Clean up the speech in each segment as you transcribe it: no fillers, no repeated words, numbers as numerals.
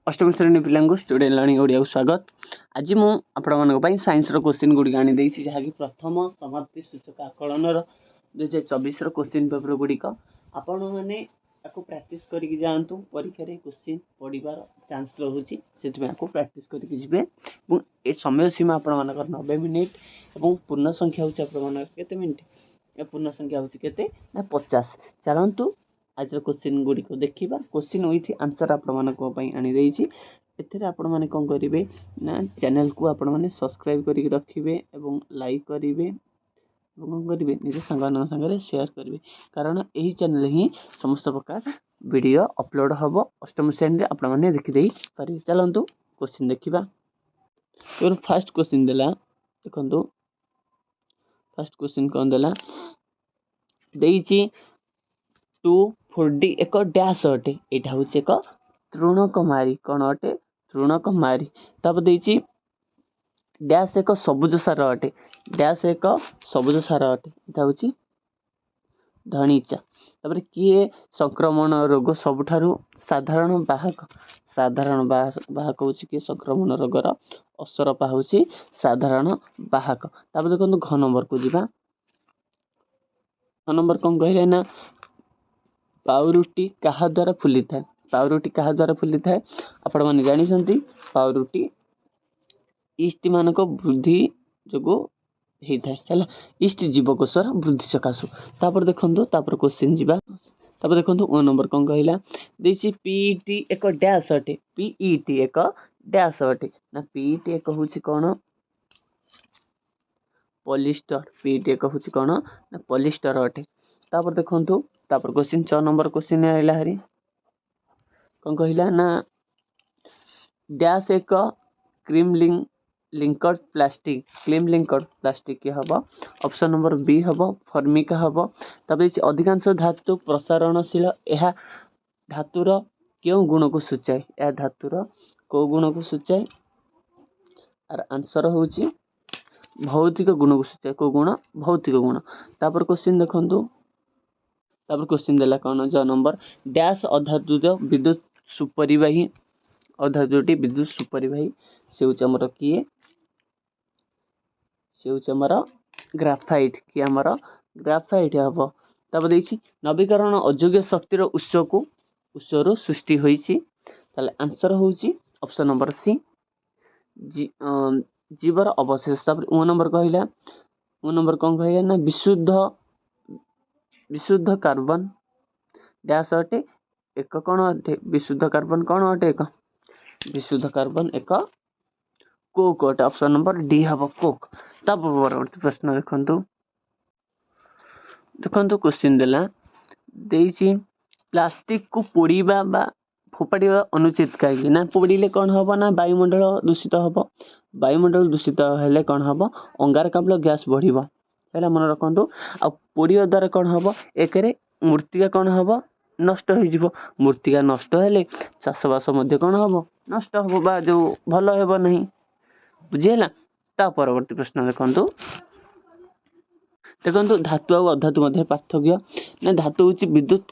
अष्टम श्रेणी पिला स्टूडेंट लर्निंग ओडिया स्वागत। आज मुझे साइंस क्वेश्चन गुड़िक आनी जहाँकि प्रथम समाप्ति सूचक आकलन 2024 क्वेश्चन पेपर गुड़िक आपण मैंने प्राक्टिस करके जातु परीक्षा क्वेश्चन पढ़ार चांस रोचे से प्राक्टिस करके जी समय सीमा आप 90 मिनिट और पूर्ण संख्या हूँ केते मिनिट पूर्ण संख्या हूँ 50। चलतु आज क्वेश्चन गुड़िक देखा क्वेश्चन विथ आंसर आनी आपण मैंने कौन करेंगे ना चैनल को आपण मैंने सब्सक्राइब करके रखिए और लाइक करेंगे कौन करेंगे निज सांग सागर शेयर करेंगे कारण यही चैनल ही समस्त प्रकार वीडियो अपलोड हम अष्टम श्रेणी आपण मैंने देखिदे पारे। चलतु क्वेश्चन देखा फास्ट क्वेश्चन देला देखो फास्ट क्वेश्चन कौन देला 240 एक डैश अटे यहाँ हूँ एक तृणकुमारी कौन अटे तृणकुमारी तापर देछि डैश एक सबुज सार अटे डैश एक सबुज सार अटे यहाँ हूँ धनीचा तापर किए संक्रमण रोग सबुठारु साधारण बाहक हूँ किए संक्रमण रोगर असरपा हूँ साधारण बाहक। तापर देखो घ नंबर को जीवा घ नंबर कौन कहले ना पाउरुटी क्या द्वारा फुली था पाउरुटी क्या द्वारा फुली था आपण मैंने जानी पाउरुटी ईस्ट मान वृद्धि जो होता है ईस्ट जीवकोशर वृद्धि सकाशु। तापर देखो तापर क्वेश्चन जीवा तापर देखो ओ नंबर कौन कहला देसी पीईटी एक डैश अटे पीईटी एक डैश अटे ना पीईटी एक हूँ कौन पॉलिस्टर पीईटी एक हूँ कौन ना पॉलिस्टर अटे। तापर देखो तापर क्वेश्चन 6 नंबर क्वेश्चन आइला हरी कौन कहला ना डैश एक क्रीम लिंकर्ड प्लास्टिक हम ऑप्शन नंबर बी हम फर्मिका हम। तब अधिकांश धातु प्रसारणशील यह धातुर क्यों गुण को सूचाए यह धातुर कौ गुण को सूचाए आर आंसर हूँ भौतिक गुण को सूचाए कौ गुण भौतिक गुण। तापर क्वेश्चन देखो तापर क्वेश्चन देला कौन ज नंबर डैश अधातु विद्युत सुपरिवाही अधातुटी विद्युत सुपरिवाही से हूँ किए से हूँ ग्राफाइट कि आमर ग्राफाइट हम। तब देखिए नवीकरण अयोग्य शक्तिर उत्सर सृष्टि होती आंसर हूँ ऑप्शन नंबर सी जीवर अवशेष। तब ओ नंबर कहला ओ नंबर कौन कहला ना विशुद्ध कार्बन डैश अटे एक कौन अटे विशुद्ध कार्बन कौन अटे एक विशुद्ध कार्बन एक कोक अटे ऑप्शन नंबर डी हम कोक। तब परवर्ती प्रश्न देखो क्वेश्चन देला देछि प्लास्टिक को पोड़ीबा बा फोपाड़ा अनुचित कहीं ना पोड़े कौन हम ना वायुमंडल दूषित हम वायुमंडल दूषित हेले कौन हम अंगारकाम्ल गैस बढ़ है मन रखु आ पोड़ा द्वारा कौन हम एक मूर्तिका कौन हम नष्ट हो मूर्तिका नष्ट हेले चाषबास कौन हम नष्ट हम बा जो भल हेब नहीं बुझीगला। ता परवर्ती प्रश्न देखो धातु और अधातु मध्य पार्थक्य ना धातु हूँ विद्युत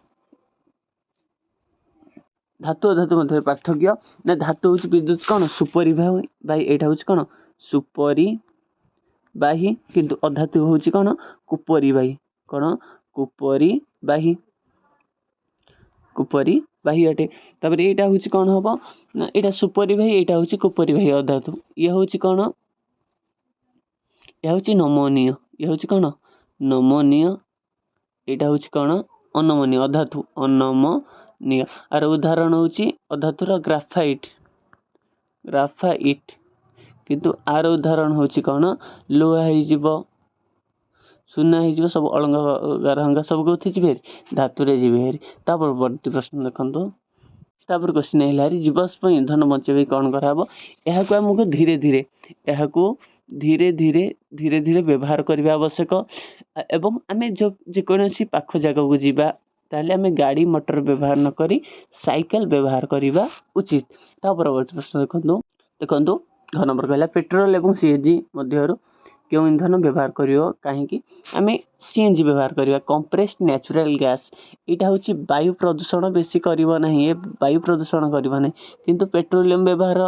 धातु अधातु मध्य पार्थक्य ना धातु हूँ विद्युत कौन सुपरिवाही यहाँ हूँ कौन सुपरिवाही किंतु अधातु हूँ कौन कुपरिवाही कौन कुपरिवाही अटे। तापर यहाँ हूँ कौन हम ना यहाँ सुपरिवाही यहाँ हूँ कुपरिवाही अधातु ये हूँ कौन यह हूँ नमनीय यह हूँ कौन नमनीय यहाँ हूँ कौन अनमनीय अधातु अनमनीय। आर उदाहरण हूँ अधातुर ग्राफाइट किंतु आर उदाहरण हूँ कौन लुहा हो सुना हो सब अलंगा सब कौन जी धातुरे जी हेरी। परवर्ती प्रश्न देखो तापर क्वेश्चन है जीवाश्म ईंधन बचाई कौन कराब यहाँ आमको धीरे धीरे व्यवहार करने आवश्यक एवं आम जेकोसी पाख जगह को जीवा ताले आम गाड़ी मोटर व्यवहार न करी साइकेल व्यवहार करने उचित। ता परवर्ती प्रश्न देखो घ नंबर कहला पेट्रोल एवं सीएनजी मध्य क्यों ईंधन व्यवहार करियो काहेकि आमे सीएनजी व्यवहार करिया कंप्रेस्ड नेचुरल गैस एटा होची वायु प्रदूषण बेसी करिवो नहीं ये वायु प्रदूषण करिवो नहीं किंतु पेट्रोलियम व्यवहार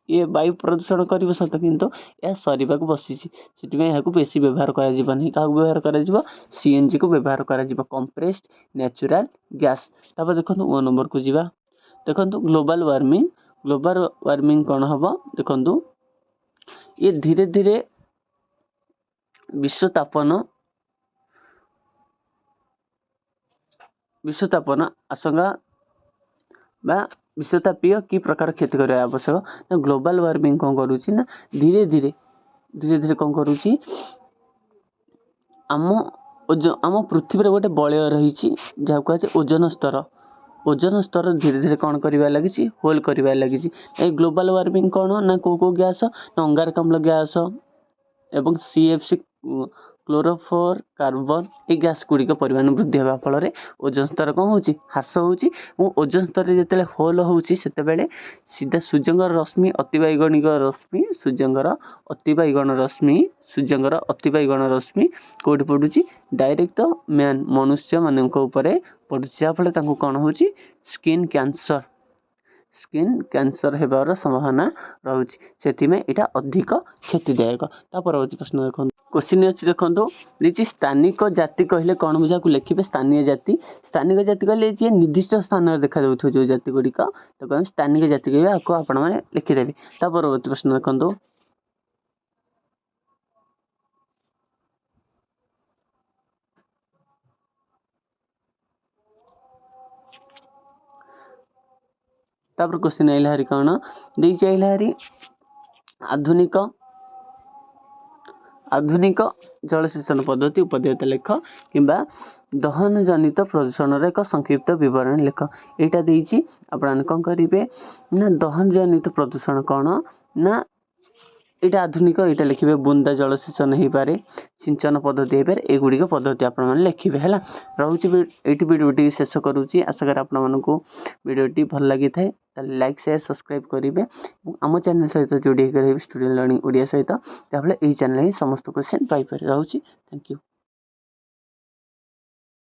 ये वायु प्रदूषण करिवो सत किंतु या सरीबाकू बसिछि सेतिमे याकू बेसी व्यवहार करा जिवो नहीं काहू व्यवहार करा जिवो सीएनजी को व्यवहार करा जिवो कंप्रेस्ड नेचुरल गैस तापर देखंतु 1 नंबर को जिवा देखंतु ग्लोबल वार्मिंग कोन हबो देखंतु ये धीरे धीरे विश्वतापन आशंका बा विश्वतापीय की प्रकार क्षति करवा आवश्यक ना ग्लोबल वार्मिंग कौन करुच्ची ना धीरे धीरे कौन करुच्ची आम पृथ्वी गोटे बलय रही जहाँ कहे ओजोन स्तर धीरे धीरे कौन करवा लगी होल करवा लगी ग्लोबल वार्मिंग कौन ना को गैस ना अंगारकाम्ल गैस एवं CFC क्लोरोफ्लोर कार्बन ये गैस गुड़िक परिमाण वृद्धि होगा फल ओजोन स्तर कौन हो ह्रास हो ओजोन स्तर जिते होल होती सीधा सूर्यंकर रश्मि अतिबाइगण रश्मि कौट पड़ुची डायरेक्ट मैन मनुष्य मान पड़ुची जहाँफल कौन हो स्किन कैंसर होबार संभावना रोचे से यहाँ अधिक क्षतिदायक परवर्ती प्रश्न देखो क्वेश्चन अच्छी देखो देखिए स्थानिक जाति कहले कौन बुझा लिखे स्थानीय जाति कहले जी निर्दिष्ट स्थान में देखा जो जाति गुड़िक तो कह स्थानिक जाति कहे आपको आपण मैंने लिखिदेवी परवर्ती प्रश्न देखो तापर क्वेश्चन आइला हरी कौन देखिए आइला हरी आधुनिक जलसेचन पद्धति उपदेयता लेख किंबा दहन जनित प्रदूषण एक संक्षिप्त विवरण लेख यहाँ देती आपण कौन करेंगे ना दहन जनित प्रदूषण कौन ना यहाँ आधुनिक यहाँ लिखे बुंदा जलसेचन हो पारे सिंचन पद्धति हो पारे एगुड़िक पद्धति आपण मैंने लिखे है रोचे ये भिडियोटी शेष करुच्ची आशा कर आपण मानक भिडियोटी भल लगी थाए लाइक शेयर सब्सक्राइब करेंगे आम चैनल सहित जोड़ी रही स्टूडेंट लर्निंग ओडिया सहित जहाँफल यही चैनल ही समस्त क्वेश्चन पाइपर रोचे थैंक यू।